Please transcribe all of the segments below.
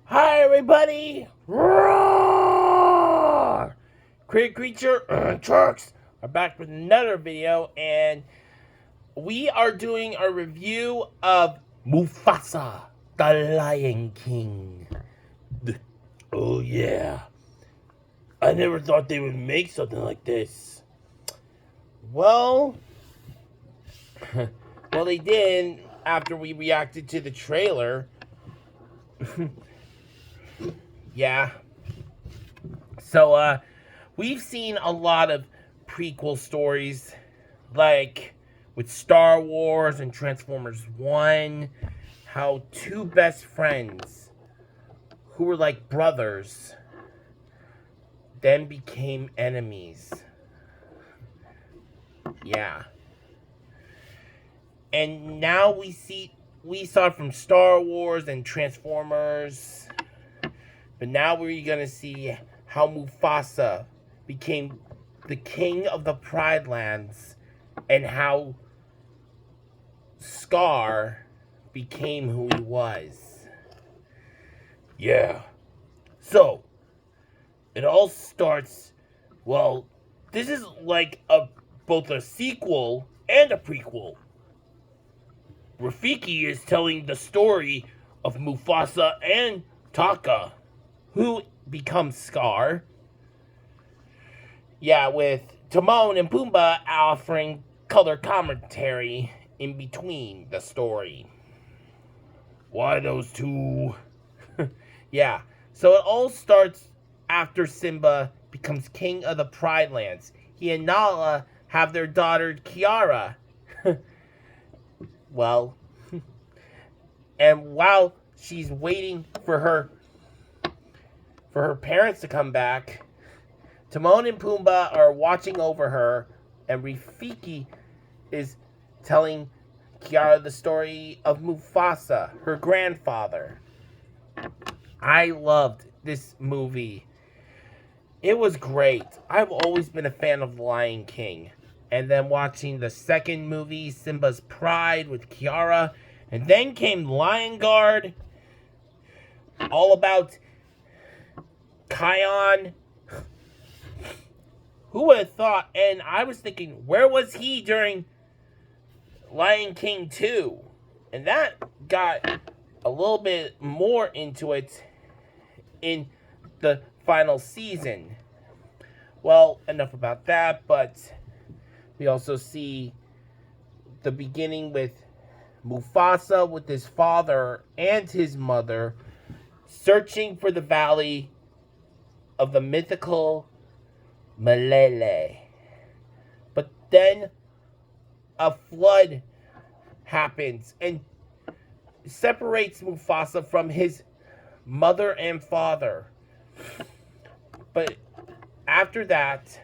Hi, everybody! Roar! Creature Trucks are back with another video, and we are doing a review of Mufasa, the Lion King. Oh, yeah. I never thought they would make something like this. Well, they did after we reacted to the trailer. Yeah. So, we've seen a lot of prequel stories, like with Star Wars and Transformers 1, how two best friends who were like brothers then became enemies. Yeah. And now we saw it from Star Wars and Transformers, but now we're going to see how Mufasa became the king of the Pride Lands and how Scar became who he was. Yeah. So, it all starts, well, this is like both a sequel and a prequel. Rafiki is telling the story of Mufasa and Taka, who becomes Scar. Yeah, with Timon and Pumbaa offering color commentary in between the story. Why those two? Yeah, so it all starts after Simba becomes king of the Pride Lands. He and Nala have their daughter Kiara. Well, and while she's waiting for her parents to come back, Timon and Pumbaa are watching over her, and Rafiki is telling Kiara the story of Mufasa, her grandfather. I loved this movie. It was great. I've always been a fan of The Lion King. And then watching the second movie, Simba's Pride with Kiara. And then came Lion Guard. All about Kion. Who would have thought? And I was thinking, where was he during Lion King 2? And that got a little bit more into it in the final season. Well, enough about that, but we also see the beginning with Mufasa with his father and his mother searching for the valley of the mythical Malele. But then a flood happens and separates Mufasa from his mother and father. But after that,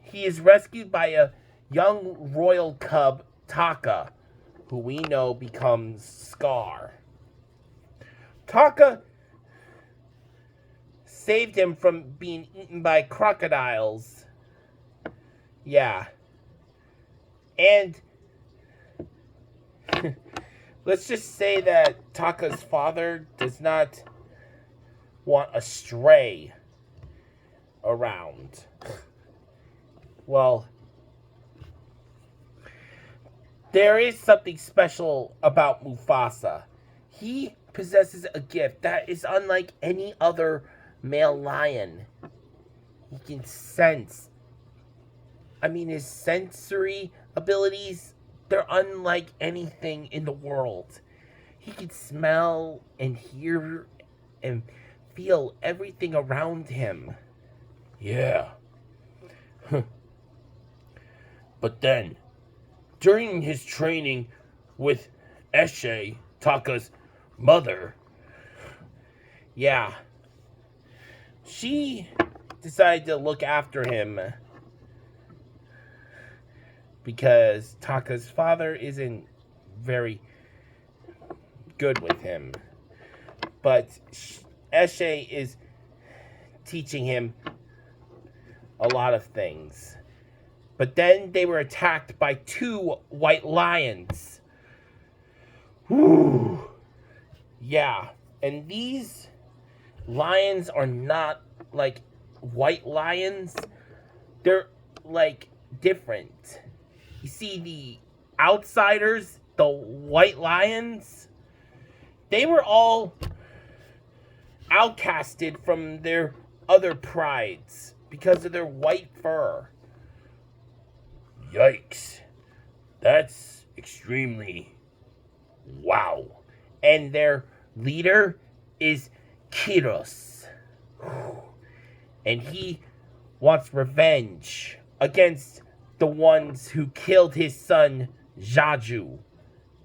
he is rescued by a young royal cub, Taka, who we know becomes Scar. Taka saved him from being eaten by crocodiles. Yeah. And let's just say that Taka's father does not want a stray around. Well, there is something special about Mufasa. He possesses a gift that is unlike any other male lion. He can sense. I mean, his sensory abilities, they're unlike anything in the world. He can smell and hear and feel everything around him. Yeah. But then, during his training with Eshe, Taka's mother, yeah, she decided to look after him because Taka's father isn't very good with him. But Eshe is teaching him a lot of things. But then they were attacked by two white lions. Whew. Yeah. And these lions are not like white lions. They're like different. You see, the outsiders, the white lions, they were all outcasted from their other prides because of their white fur. Yikes. That's extremely wow. And their leader is Kiros. And he wants revenge against the ones who killed his son Jaju.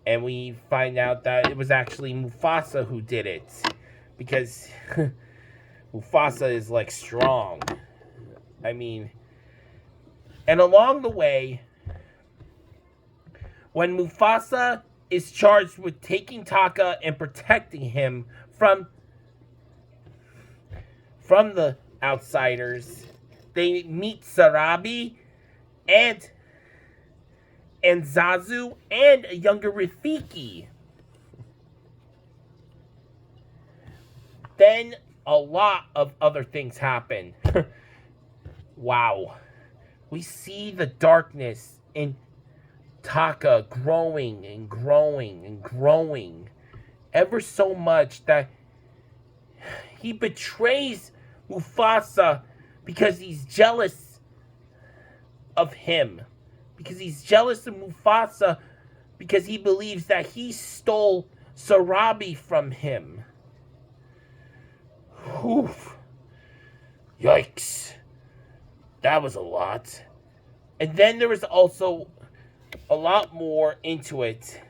And we find out that it was actually Mufasa who did it. Because Mufasa is like strong. I mean, and along the way, when Mufasa is charged with taking Taka and protecting him from the outsiders, they meet Sarabi and Zazu and a younger Rafiki. Then a lot of other things happen. Wow. We see the darkness in Taka growing and growing and growing ever so much that he betrays Mufasa because he's jealous of him. Because he's jealous of Mufasa because he believes that he stole Sarabi from him. Oof. Yikes. That was a lot. And then there was also a lot more into it.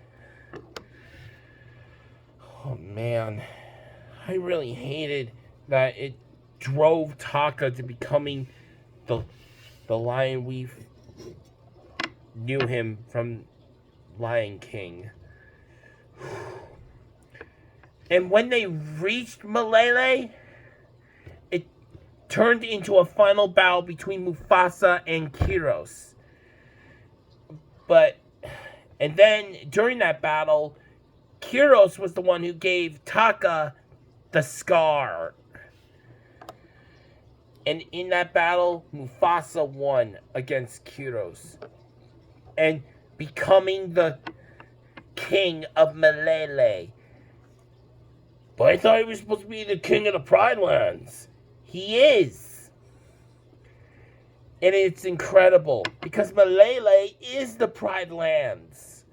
Oh man. I really hated that it drove Taka to becoming the lion we knew him from Lion King. And when they reached Malele, it turned into a final battle between Mufasa and Kiros. And then during that battle, Kiros was the one who gave Taka the scar. And in that battle, Mufasa won against Kiros. And becoming the king of Malele. But I thought he was supposed to be the king of the Pride Lands. He is. And it's incredible. Because Malele is the Pride Lands.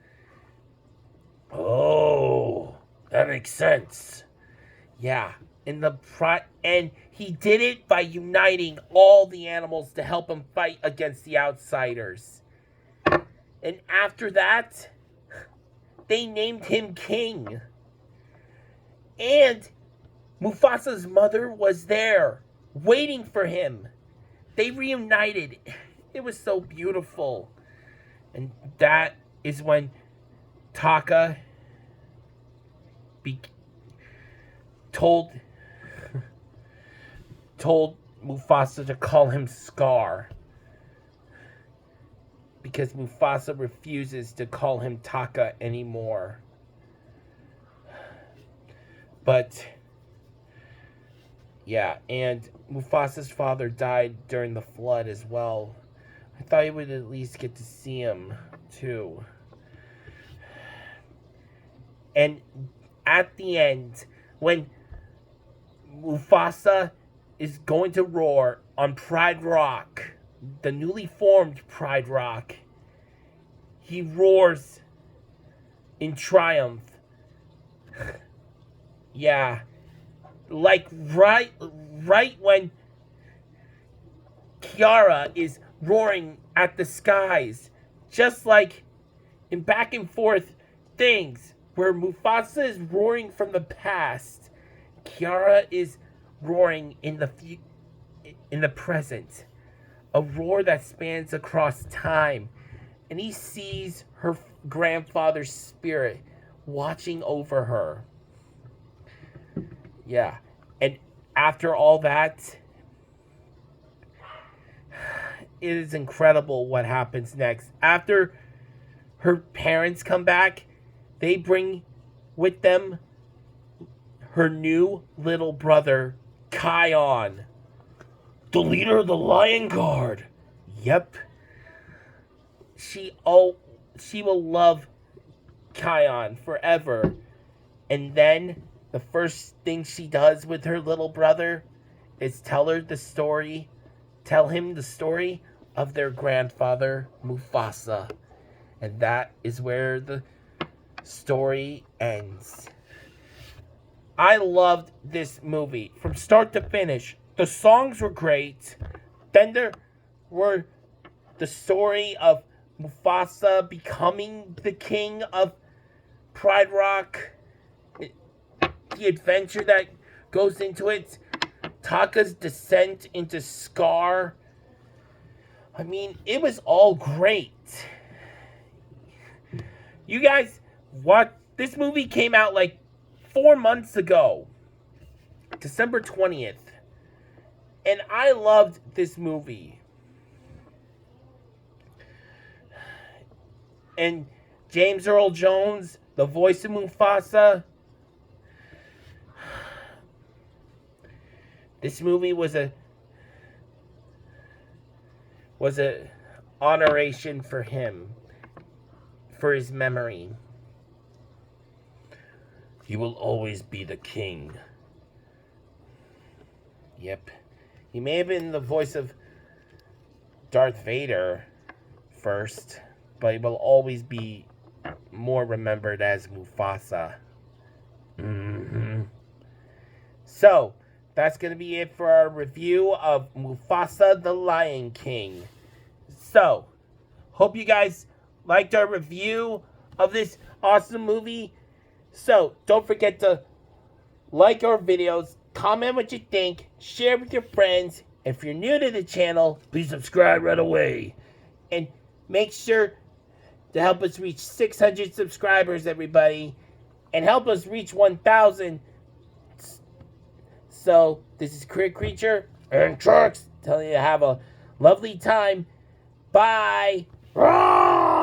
Oh, that makes sense. Yeah. And he did it by uniting all the animals to help him fight against the outsiders. And after that, they named him king. And Mufasa's mother was there, waiting for him. They reunited. It was so beautiful. And that is when Taka told Mufasa to call him Scar. Because Mufasa refuses to call him Taka anymore. But, yeah, and Mufasa's father died during the flood as well. I thought he would at least get to see him, too. And at the end, when Mufasa is going to roar on Pride Rock, the newly formed Pride Rock, he roars in triumph. Yeah, like right when Kiara is roaring at the skies, just like in Back and Forth things where Mufasa is roaring from the past, Kiara is roaring in the present, a roar that spans across time, and he sees her grandfather's spirit watching over her. Yeah, and after all that, it is incredible what happens next. After her parents come back, they bring with them her new little brother, Kion, the leader of the Lion Guard. Yep. She will love Kion forever. And then the first thing she does with her little brother is tell him the story of their grandfather, Mufasa. And that is where the story ends. I loved this movie from start to finish. The songs were great. Then there were the story of Mufasa becoming the king of Pride Rock. The adventure that goes into it. Taka's descent into Scar. I mean, it was all great. You guys, this movie came out like 4 months ago. December 20th. And I loved this movie. And James Earl Jones, the voice of Mufasa. This movie was a honoration for him, for his memory. He will always be the king. Yep. He may have been the voice of Darth Vader first, but he will always be more remembered as Mufasa. So, that's going to be it for our review of Mufasa the Lion King. So, hope you guys liked our review of this awesome movie. So, don't forget to like our videos, comment what you think, share with your friends. If you're new to the channel, please subscribe right away. And make sure to help us reach 600 subscribers, everybody. And help us reach 1,000. So, this is Crit Creature and Trucks telling you to have a lovely time. Bye. Roar!